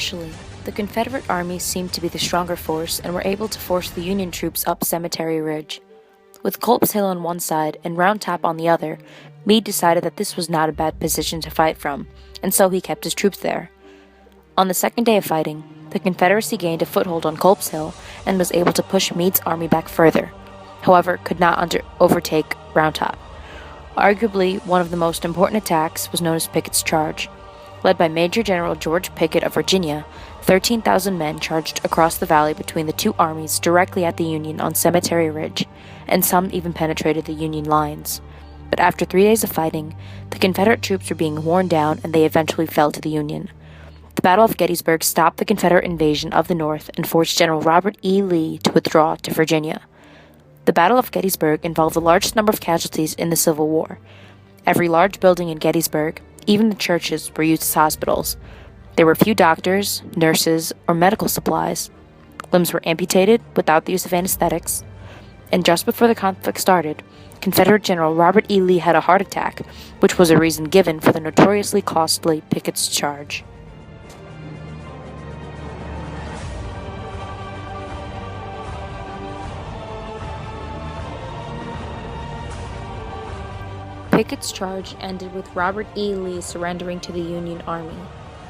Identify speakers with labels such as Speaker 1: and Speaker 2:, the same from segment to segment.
Speaker 1: Initially, the Confederate Army seemed to be the stronger force and were able to force the Union troops up Cemetery Ridge. With Culp's Hill on one side and Round Top on the other, Meade decided that this was not a bad position to fight from, and so he kept his troops there. On the second day of fighting, the Confederacy gained a foothold on Culp's Hill and was able to push Meade's army back further, however could not overtake Round Top. Arguably, one of the most important attacks was known as Pickett's Charge. Led by Major General George Pickett of Virginia, 13,000 men charged across the valley between the two armies directly at the Union on Cemetery Ridge, and some even penetrated the Union lines. But after 3 days of fighting, the Confederate troops were being worn down and they eventually fell to the Union. The Battle of Gettysburg stopped the Confederate invasion of the North and forced General Robert E. Lee to withdraw to Virginia. The Battle of Gettysburg involved the largest number of casualties in the Civil War. Every large building in Gettysburg, even the churches, were used as hospitals. There were few doctors, nurses, or medical supplies. Limbs were amputated without the use of anesthetics. And just before the conflict started, Confederate General Robert E. Lee had a heart attack, which was a reason given for the notoriously costly Pickett's Charge. Pickett's Charge ended with Robert E. Lee surrendering to the Union Army.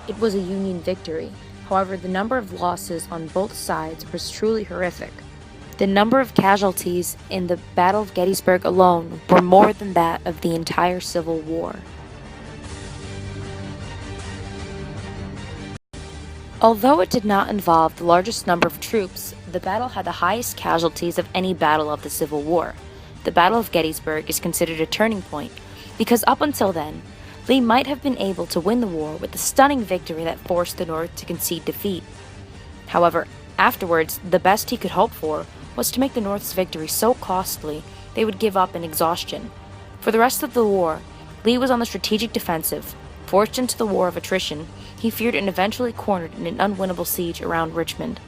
Speaker 1: It was a Union victory. However, the number of losses on both sides was truly horrific. The number of casualties in the Battle of Gettysburg alone were more than that of the entire Civil War. Although it did not involve the largest number of troops, the battle had the highest casualties of any battle of the Civil War. The Battle of Gettysburg is considered a turning point, because up until then, Lee might have been able to win the war with a stunning victory that forced the North to concede defeat. However, afterwards, the best he could hope for was to make the North's victory so costly they would give up in exhaustion. For the rest of the war, Lee was on the strategic defensive. Forced into the war of attrition, he feared and eventually cornered in an unwinnable siege around Richmond.